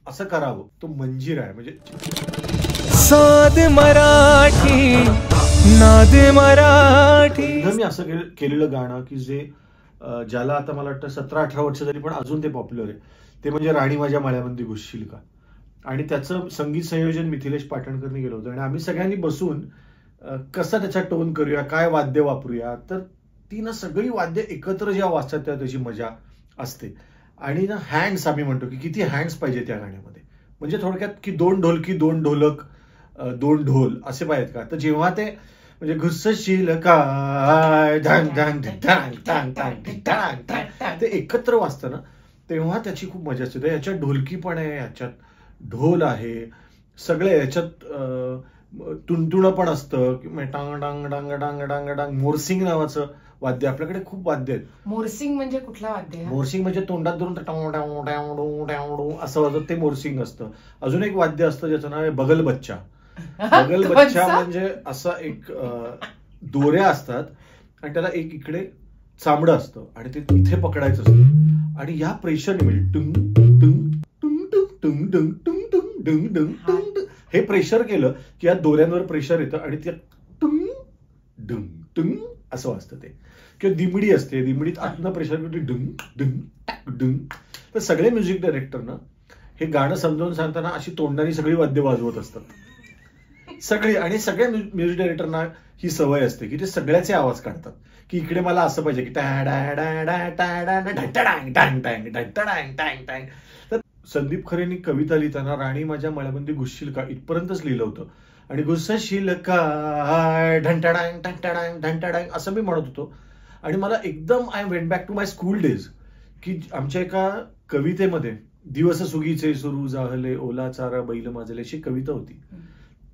असं करावं. तो मंजीरा आहे. म्हणजे साध मराठी नाद मराठी. मी असं केलेलं गाणं की जे ज्याला आता मला वाटतं 17-18 वर्ष झाली पण अजून ते पॉप्युलर आहे. ते म्हणजे राणी माझ्या मळ्यामध्ये घुसशील का. आणि त्याचं संगीत संयोजन मिथिलेश पाटणकरनी केलं होतं. आणि आम्ही सगळ्यांनी बसून कसा त्याचा टोन करूया, काय वाद्य वापरूया. तर ती ना सगळी वाद्य एकत्र जेव्हा वाजतात तेव्हा त्याची मजा असते. आणि ना हँड्स आम्ही म्हणतो की किती हँड्स पाहिजे त्या गाण्यामध्ये. म्हणजे थोडक्यात की 2 ढोलकी 2 ढोलक 2 ढोल असे पाहिजेत का. तर जेव्हा ते म्हणजे घुसशील काय ढांग ढांग ढांग ढांग ढांग ढांग ते एकत्र वाजतं ना तेव्हा त्याची खूप मजा असते. तर याच्यात ढोलकी पण आहे, याच्यात ढोल आहे, सगळे याच्यात तुणतुणं पण असतं. टांग डांग डांग डांग डांग डांग. मोरसिंग नावाचं वाद्य आपल्याकडे खूप वाद्य आहेत. मोरसिंग म्हणजे कुठला वाद्य. मोरसिंग म्हणजे तोंडात धरून असं वाजत ते मोरसिंग असतं. अजून एक वाद्य असतं ज्याचं नाव आहे बगल बच्चा. बगल बच्चा म्हणजे असा एक दोऱ्या असतात आणि त्याला एक इकडे चामडं असतं आणि ते इथे पकडायचं असतं. आणि या प्रेशरने म्हणजे टुंग टुंग टुंग टुंग टुंग टुंग टुंग टुंग टुंग टुंग हे प्रेशर केलं की या दोऱ्यांवर प्रेशर येतं आणि त्या टुंग डुंग टुंग असं वाजतं ते. किंवा दिमडी असते, दिमडीत आतनं प्रेशर करतो डुंग डुंग डुंग. तर सगळे म्युझिक डायरेक्टरना हे गाणं समजावून सांगताना अशी तोंडाने सगळी वाद्य वाजवत असतात सगळे. आणि सगळ्या म्युझिक डायरेक्टरना ही सवय असते की ते सगळ्याचे आवाज काढतात की इकडे मला असं पाहिजे की तर संदीप खरेंनी कविता लिहिताना राणी माझ्या मळ्यामध्ये घुसशील का इथपर्यंतच लिहिलं होतं. आणि घुसशील काय ढंटाडांग ढंटाडांग ढंटाडांग असं मी म्हणत होतो. आणि मला एकदम I went back to my school days की आमच्या एका कवितेमध्ये दिवस सुगीचे सुरू जाहले ओला चारा बैल माजले अशी कविता होती.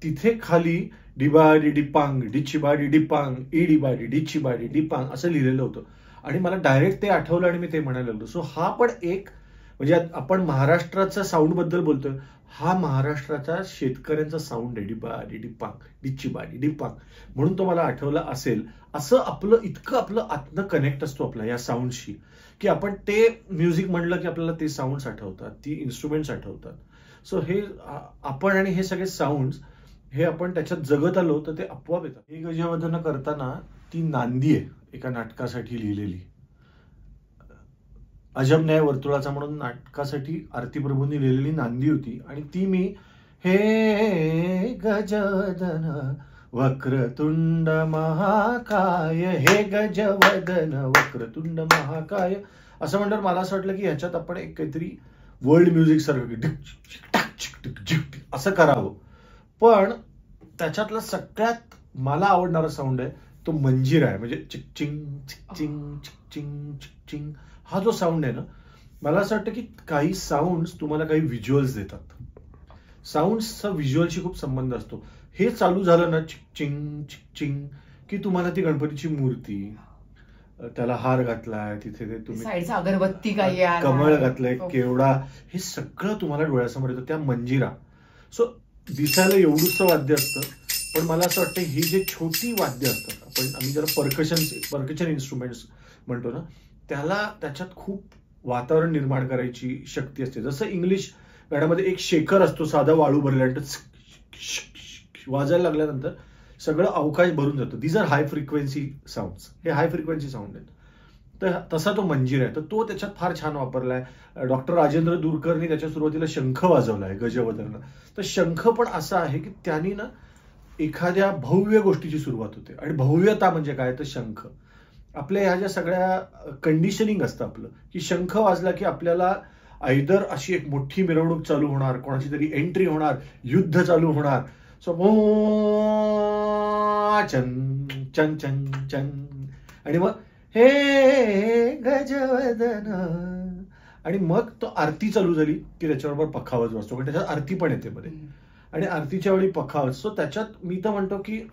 तिथे खाली डिबाडी डिपांग डिचिबाडी डिपांग इडिबाडी डिचिबाडी डिपांग असं लिहिलेलं होतं. आणि मला डायरेक्ट ते आठवलं आणि मी ते म्हणायला लागलो. सो हा पण एक म्हणजे आपण महाराष्ट्राच्या साऊंड बद्दल बोलतोय. हा महाराष्ट्राचा शेतकऱ्यांचा साऊंड आहे. डिबाडी डिपांग डिचिबाडी डिपांग म्हणून तो मला आठवला असेल. असं आपलं इतकं आपलं आतनं कनेक्ट असतो आपला या साऊंडशी की आपण ते म्युझिक म्हणलं की आपल्याला ते साऊंड्स आठवतात, ती इन्स्ट्रुमेंट्स आठवतात. सो हे आपण आणि हे सगळे साऊंड्स हे आपण त्याच्यात जगत आलो तर ते आपोआप येतात. हे गजवदन करताना ती नांदी आहे एका नाटकासाठी लिहिलेली. अजब न्याय वर्तुळाचा म्हणून नाटकासाठी आरती प्रभूंनी लिहिलेली नांदी होती. आणि ती मी हे गजवदन वक्रतुंड महाकाय हे गजवदन वक्रतुंड महाकाय असं म्हणल्यावर मला असं वाटलं की ह्याच्यात आपण एक काहीतरी वर्ल्ड म्युझिक सारखं असं करावं. पण त्याच्यातला सगळ्यात मला आवडणारा साऊंड आहे तो मंजीरा आहे. म्हणजे चिकचिंग चिकचिंग चिकचिंग चिकचिंग हा जो साऊंड आहे ना मला असं वाटतं की काही साऊंड तुम्हाला काही व्हिज्युअल्स देतात. साऊंडचा व्हिज्युअलशी खूप संबंध असतो. हे चालू झालं ना चिकचिंग चिकचिंग की तुम्हाला ती गणपतीची मूर्ती, त्याला हार घातलाय, तिथे ते तुम्ही अगरबत्ती कमळ घातलंय, केवडा, हे सगळं तुम्हाला डोळ्यासमोर येतं त्या मंजीरा. सो दिसायला एवढंसं वाद्य असतं पण मला असं वाटतं ही जे छोटी वाद्य असतात आपण आम्ही जरा पर्कशन इन्स्ट्रुमेंट्स म्हणतो ना त्याच्यात खूप वातावरण निर्माण करायची शक्ती असते. जसं इंग्लिश गाण्यामध्ये एक शेकर असतो साधा वाळू भरल्यानंतर वाजायला लागल्यानंतर सगळं अवकाश भरून जातं. These are high frequency sounds. हे हाय फ्रिक्वेन्सी साऊंड आहेत. तर तसा तो मंजीरा आहे. तर तो त्याच्यात फार छान वापरलाय. डॉक्टर राजेंद्र दूरकरनी त्याच्या सुरुवातीला शंख वाजवलाय गजवदनला. तर शंख पण असा आहे की त्यांनी ना एखाद्या भव्य गोष्टीची सुरुवात होते. आणि भव्यता म्हणजे काय तर शंख. आपल्या ह्या ज्या सगळ्या कंडिशनिंग असतं आपलं की शंख वाजला की आपल्याला आयदर अशी एक मोठी मिरवणूक चालू होणार, कोणाची तरी एंट्री होणार, युद्ध चालू होणार. सो चं चं चं चं आणि मग हे गजवदन आणि मग तो आरती चालू झाली की त्याच्याबरोबर पखावाज वाजतो. कारण त्याच्यात आरती पण येते मध्ये आणि आरतीच्या वेळी पखावाज. सो त्याच्यात मी तर म्हणतो की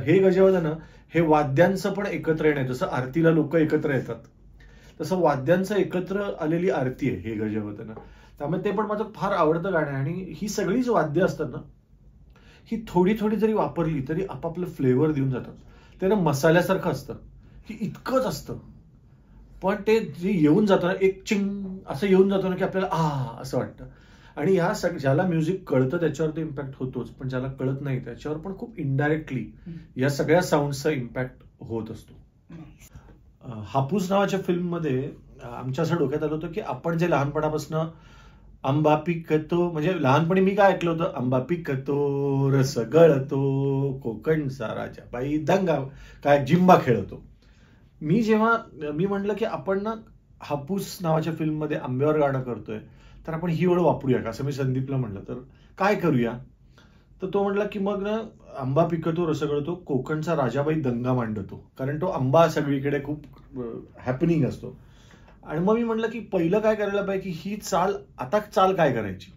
हे गजवदन हे वाद्यांचं पण एकत्र येणं. जसं आरतीला लोक एकत्र येतात तसं वाद्यांचं एकत्र आलेली आरती आहे हे गजवदन. त्यामुळे ते पण माझं फार आवडतं गाणं आहे. आणि ही सगळीच वाद्य असतात ना ही थोडी थोडी जरी वापरली तरी आपापलं फ्लेवर देऊन जातात. ते ना मसाल्यासारखं असतं की इतकंच असतं पण ते जे येऊन जातं ना, एक चिंग असं येऊन जातं ना की आपल्याला असं वाटतं. आणि ह्या ज्याला म्युझिक कळतं त्याच्यावर ते इम्पॅक्ट होतोच, पण ज्याला कळत नाही त्याच्यावर पण खूप इनडायरेक्टली या सगळ्या साऊंडचा इम्पॅक्ट होत असतो. हापूस नावाच्या फिल्ममध्ये आमच्या असं डोक्यात आलं होतं की आपण जे लहानपणापासून आंबा पिकतो, म्हणजे लहानपणी मी काय ऐकलं होतं, आंबा पिकतो रस गळतो कोकणचा राजा बाई दंगा काय जिंबा खेळतो. मी म्हटलं की आपण ना हापूस नावाच्या फिल्ममध्ये आंब्यावर गाणं करतोय, तर आपण ही ओळ वापरूया का, असं मी संदीपला म्हटलं. तर काय करूया, तर तो म्हटला की मग ना आंबा पिकतो रस गळतो कोकणचा राजाबाई दंगा मांडतो, कारण तो आंबा सगळीकडे खूप हॅपनिंग असतो. आणि मग मी म्हटलं की पहिलं काय करायला पाहिजे की ही चाल काय करायची,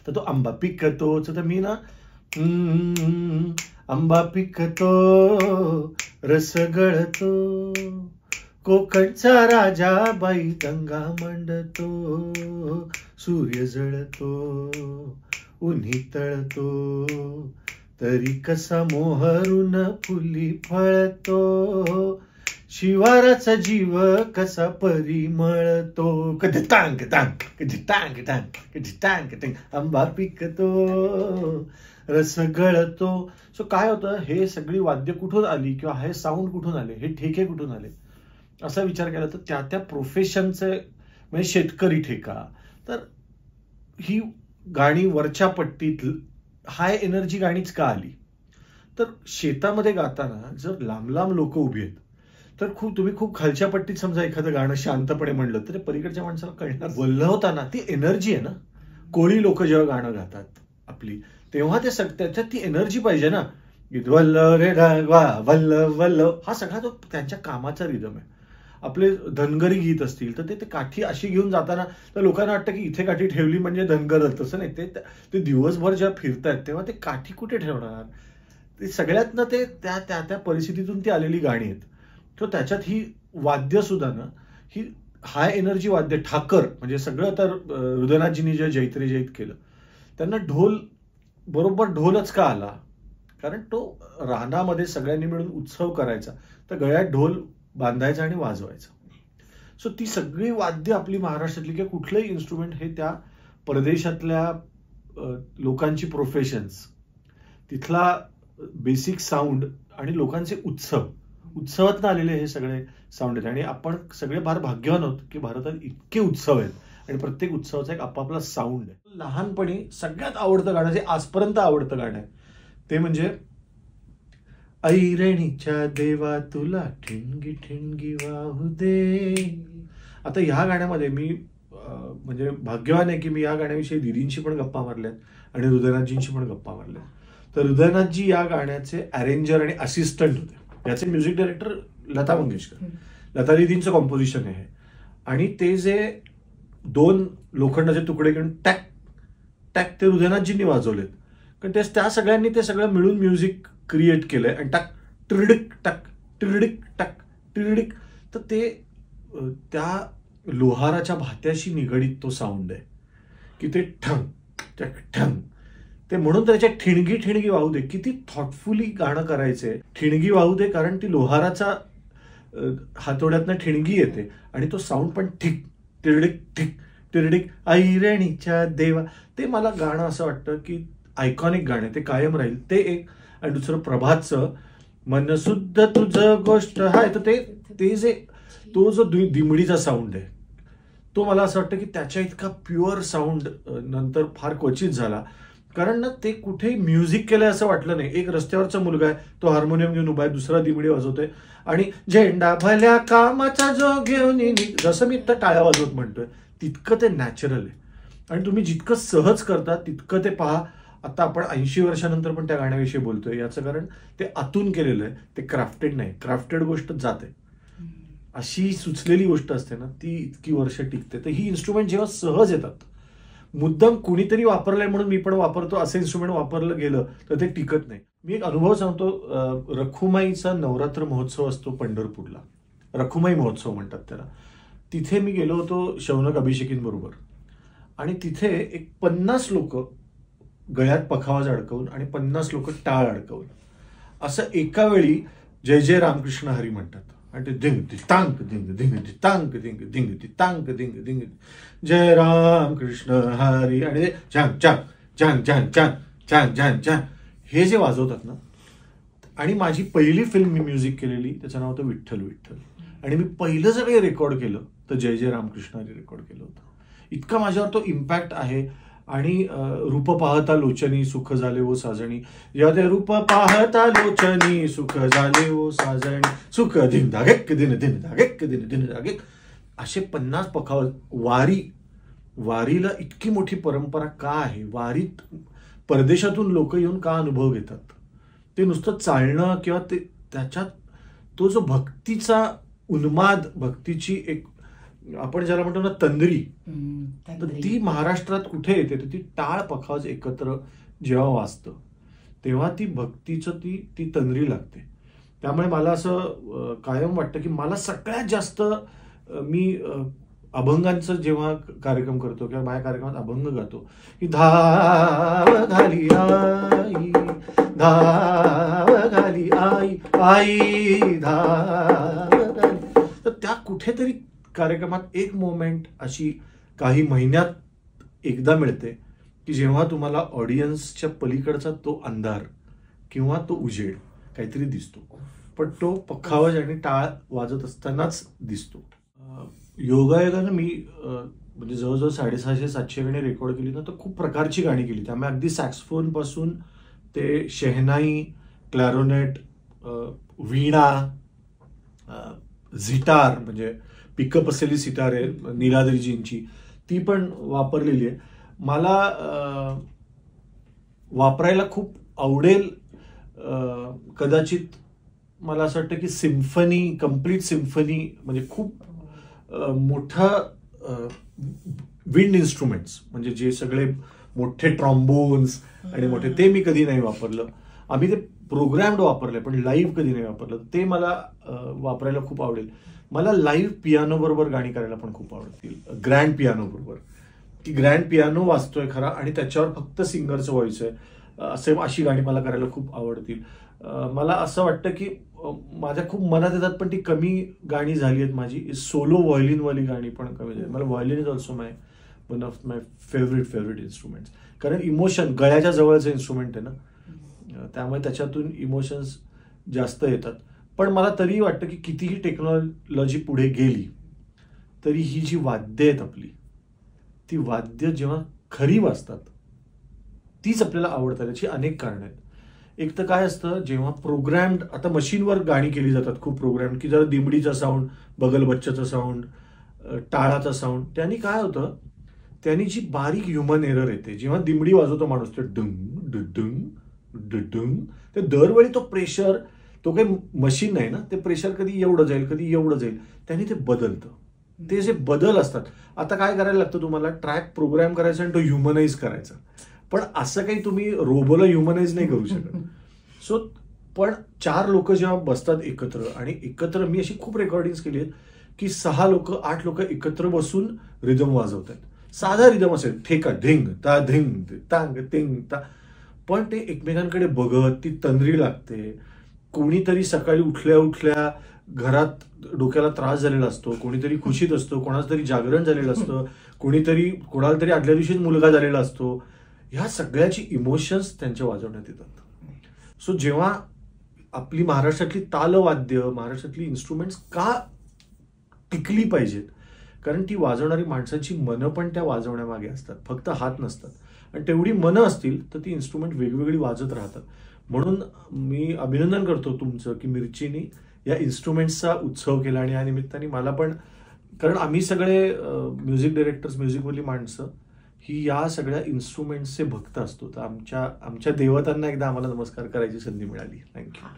तर तो आंबा पिकतो. तर मी ना आंबा पिकतो रस गळतो कोकणचा राजा बाई दंगा मांडतो, सूर्य जळतो उन्ही तळतो तरी कसा मोहरून फुली फळतो, शिवाराचा जीव कसा परिमळतो, कधी टांग टांग कधी टांग टांग कधी टांग टांग आंबा पिकतो रस गळतो. सो काय होतं, हे सगळी वाद्य कुठून आली किंवा हे साऊंड कुठून आले, हे ठेके कुठून आले, असा विचार केला तर त्या प्रोफेशनचे, म्हणजे शेतकरी ठेका. तर ही गाणी वरच्या पट्टीत हाय एनर्जी गाणीच का आली, तर शेतामध्ये गाताना जर लांब लांब लोक उभी आहेत तर तुम्ही खूप खालच्या पट्टीत समजा एखादं गाणं शांतपणे म्हणलं तर पलीकडच्या माणसाला कळणार. वल्लवताना ती एनर्जी आहे ना, कोळी लोक जेव्हा गाणं गातात आपली, तेव्हा ते त्याच्यात ती एनर्जी पाहिजे ना. वल्लव रे वल्लव वल्लव हा सगळा तो त्यांच्या कामाचा रिदम आहे. आपले धनगरी गीत असतील तर ते काठी अशी घेऊन जाताना तर लोकांना वाटतं की इथे काठी ठेवली म्हणजे धनगर, तसं नाही. ते दिवसभर जेव्हा फिरतायत तेव्हा ते काठी कुठे ठेवणार, ते सगळ्यातनं ते त्या परिस्थितीतून ती आलेली गाणी आहेत. तर त्याच्यात ही वाद्य सुद्धा ना, ही हाय एनर्जी वाद्य, ठाकर म्हणजे सगळं. तर हृदयनाथजींनी जे जैत्रे जैत केलं, त्यांना बरोबर ढोलच का आला, कारण तो रानामध्ये सगळ्यांनी मिळून उत्सव करायचा, तर गळ्यात ढोल बांधायचा आणि वाजवायचा. सो ती सगळी वाद्य आपली महाराष्ट्रातली किंवा कुठलंही इन्स्ट्रुमेंट हे त्या परदेशातल्या लोकांची प्रोफेशन्स, तिथला बेसिक साऊंड आणि लोकांचे उत्सवात आलेले हे सगळे साऊंड आहेत. आणि आपण सगळे फार भाग्यवान आहोत की भारतात इतके उत्सव आहेत आणि प्रत्येक उत्सवाचा एक आपापला साऊंड आहे. लहानपणी सगळ्यात आवडतं गाणं, जे आजपर्यंत आवडतं गाणं आहे, ते म्हणजे ऐरणीच्या देवा तुला ठिणगी ठिणगी वाहू दे. आता ह्या गाण्यामध्ये मी म्हणजे भाग्यवान आहे की मी या गाण्याविषयी दिदींशी पण गप्पा मारल्यात आणि हृदयनाथजींशी पण गप्पा मारल्यात. तर हृदयनाथजी या गाण्याचे अरेंजर आणि असिस्टंट होते. याचे म्युझिक डायरेक्टर लता मंगेशकर, लता दिदींचं कॉम्पोजिशन आहे. आणि ते जे 2 लोखंडाचे तुकडे घेऊन टॅक टॅक ते हृदयनाथजींनी वाजवलेत, कारण त्या सगळ्यांनी ते सगळं मिळून म्युझिक क्रिएट केलंय. आणि टाक टिरडिक टाक टिरडिक टाक टिरडिक, तर ते त्या लोहाराच्या भात्याशी निगडीत तो साऊंड आहे की ते ठंग टॅक ठंग, ते म्हणून त्याच्या ठिणगी ठिणगी वाहू दे. किती थॉटफुली गाणं करायचंय, ठिणगी वाहू दे, कारण ती लोहाराचा हातोड्यातनं ठिणगी येते आणि तो साऊंड पण ठिक टिरडिक ठिक टिरडिक ऐरणीच्या देवा. ते मला गाणं असं वाटतं की आयकॉनिक गाणं, ते कायम राहील. ते एक. आणि दुसरं प्रभातचं मन शुद्ध तुझं गोष्ट हाय, तर ते जे तो जो दिमडीचा साऊंड आहे, तो मला असं वाटतं की त्याच्या इतका प्युअर साऊंड नंतर फार क्वचित झाला. कारण ना ते कुठे म्युझिक केलंय असं वाटलं नाही. एक रस्त्यावरचा मुलगा आहे, तो हार्मोनियम घेऊन उभा आहे, दुसरा दिमडी वाजवतोय आणि झेंडा भल्या कामाचा जो घेऊन, जसं मी तर टाळ्या वाजवत म्हणतोय, तितकं ते नॅचरल आहे. आणि तुम्ही जितकं सहज करता तितकं ते पहा. आता आपण 80 वर्षानंतर पण त्या गाण्याविषयी बोलतोय, याचं कारण ते आतून केलेलं आहे, ते क्राफ्टेड नाही. क्राफ्टेड गोष्ट जाते, अशी सुचलेली गोष्ट असते ना, ती इतकी वर्ष टिकते. तर ही इन्स्ट्रुमेंट जेव्हा सहज येतात, मुद्दाम कुणीतरी वापरलंय म्हणून मी पण वापरतो असं इन्स्ट्रुमेंट वापरलं गेलं तर ते टिकत नाही. मी एक अनुभव सांगतो. रखुमाईचा नवरात्र महोत्सव असतो पंढरपूरला, रखुमाई महोत्सव म्हणतात त्याला. तिथे मी गेलो होतो शौनक अभिषेकींबरोबर, आणि तिथे एक 50 लोक गळ्यात पखावाज अडकवून आणि 50 लोक टाळ अडकवून असं एका वेळी जय जय रामकृष्ण हरी म्हणतात. आणि ते धिंग तांक धिंग धिंग तांक धिंग धिंग तांक धिंग धिंग जय राम कृष्ण हरी आणि ते छान छान छान छान छान छान छान छान हे जे वाजवतात ना. आणि माझी पहिली फिल्म मी म्युझिक केलेली त्याचं नाव होतं विठ्ठल विठ्ठल. आणि मी पहिलं जर काही रेकॉर्ड केलं तर जय जय रामकृष्ण हरी रेकॉर्ड केलं होतं. इतका माझ्यावर तो इम्पॅक्ट आहे. आणि रूप पाहता लोचनी सुख झाले ओ साजणी या ते रूप पाहता लोचनी सुख झाले ओ साजणी सुख दिन धागेक दिन दिन धागेक दिन दिन धागेक असे 50 पखाव. वारीला इतकी मोठी परंपरा का आहे? वारीत परदेशातून लोक येऊन का अनुभव घेतात? ते नुसतं चालणं किंवा ते त्याच्यात तो जो भक्तीचा उन्माद, भक्तीची एक आपण ज्याला म्हणतो ना तंद्री, तर ती महाराष्ट्रात कुठे येते? तर ती टाळ पखावज एकत्र जेव्हा वाजतं तेव्हा ती भक्तीचं ती तंद्री लागते. त्यामुळे मला असं कायम वाटतं की मला सगळ्यात जास्त मी अभंगांचं जेव्हा कार्यक्रम करतो किंवा माझ्या कार्यक्रमात अभंग गातो की धाव घाली आई धाव घाली आई आई धाव घाली, तर त्या कुठेतरी कार्यक्रमात एक मोमेंट अशी काही महिन्यात एकदा मिळते की जेव्हा तुम्हाला ऑडियन्सच्या पलीकडचा तो अंधार किंवा तो उजेड काहीतरी दिसतो, पण तो पखावज आणि टाळ वाजत असतानाच दिसतो. योगायोगानं मी म्हणजे जवळजवळ 650-700 गाणी रेकॉर्ड केली ना, तर खूप प्रकारची गाणी केली. त्यामुळे अगदी सॅक्सफोन पासून ते शेहनाई, क्लॅरोनेट, वीणा, झिटार म्हणजे पिकअप असलेली सितार आहे नीलाद्रीजींची, ती पण वापरलेली आहे. मला वापरायला खूप आवडेल. कदाचित मला असं वाटतं की सिम्फनी, कम्प्लीट सिम्फनी म्हणजे खूप मोठं विंड इन्स्ट्रुमेंट्स म्हणजे जे सगळे मोठे ट्रॉम्बोन्स आणि मोठे, ते मी कधी नाही वापरलं. आम्ही ते प्रोग्रॅम्ड वापरले पण लाईव्ह कधी नाही वापरलं. ते मला वापरायला खूप आवडेल. मला लाईव्ह पियानो बरोबर गाणी करायला पण खूप आवडतील. ग्रँड पियानो बरोबर, की ग्रँड पियानो वाजतोय खरा आणि त्याच्यावर फक्त सिंगरचं व्हॉइस आहे, अशी गाणी मला करायला खूप आवडतील. मला असं वाटतं की माझ्या खूप मनात येतात पण ती कमी गाणी झाली आहेत माझी. सोलो व्हायोलिनवाली गाणी पण कमी झाली. मला violin is also one of my favourite instruments. कारण इमोशन गळ्याच्या जवळचं इन्स्ट्रुमेंट आहे ना, त्यामुळे त्याच्यातून इमोशन्स जास्त येतात. पण मला तरीही वाटतं की कितीही टेक्नॉलॉजी पुढे गेली तरी ही जी वाद्य आहेत आपली, ती वाद्य जेव्हा खरी वाजतात तीच आपल्याला आवडतात. याची अनेक कारणं आहेत. एक तर काय असतं, जेव्हा प्रोग्रॅम्ड, आता मशीनवर गाणी केली जातात खूप प्रोग्रॅम्ड, की जरा दिमडीचा साऊंड, बगल बच्चाचा साऊंड, टाळाचा साऊंड, त्यांनी काय होतं, त्यांनी जी बारीक ह्युमन एरर येते. जेव्हा दिमडी वाजवतो माणूस ते डुंग डुडुंग डुडुंग, ते दरवेळी तो प्रेशर, तो काही मशीन नाही ना, ते प्रेशर कधी एवढं जाईल कधी एवढं जाईल, त्यांनी ते बदलतं. ते जे बदल असतात, आता काय करायला लागतं तुम्हाला, ट्रॅक प्रोग्राम करायचा आणि तो ह्युमनाइज करायचा. पण असं काही तुम्ही रोबोला ह्युमनाइज नाही करू शकत. सो पण 4 लोक जेव्हा बसतात एकत्र, आणि एकत्र मी अशी खूप रेकॉर्डिंग्स केली आहेत की 6 लोक 8 लोक एकत्र बसून रिदम वाजवतात. साधा रिदम असेल, ठेका धिंग ता धिंग तांग टिंग ता, पण ते एकमेकांकडे बघत ती तंद्री लागते. कोणीतरी सकाळी उठल्या उठल्या घरात डोक्याला त्रास झालेला असतो, कोणीतरी खुशीत असतो, कोणाचं तरी जागरण झालेलं असतं, कोणाला तरी आदल्या दिवशीच मुलगा झालेला असतो. ह्या सगळ्याची इमोशन्स त्यांच्या वाजवण्यात येतात. सो जेव्हा आपली महाराष्ट्रातली तालवाद्य, महाराष्ट्रातली इन्स्ट्रुमेंट्स का टिकली पाहिजेत, कारण ती वाजवणारी माणसाची मनं पण त्या वाजवण्यामागे असतात, फक्त हात नसतात. आणि तेवढी मनं असतील तर ती इन्स्ट्रुमेंट वेगवेगळी वाजत राहतात. म्हणून मी अभिनंदन करतो तुमचं की मिरचीनी या इन्स्ट्रुमेंट्सचा उत्सव केला. आणि या निमित्ताने मला पण, कारण आम्ही सगळे म्युझिक डायरेक्टर्स, म्युझिकवरली माणसं ही या सगळ्या इन्स्ट्रुमेंट्सचे भक्त असतो. तर आमच्या देवतांना एकदा आम्हाला नमस्कार करायची संधी मिळाली. थँक्यू.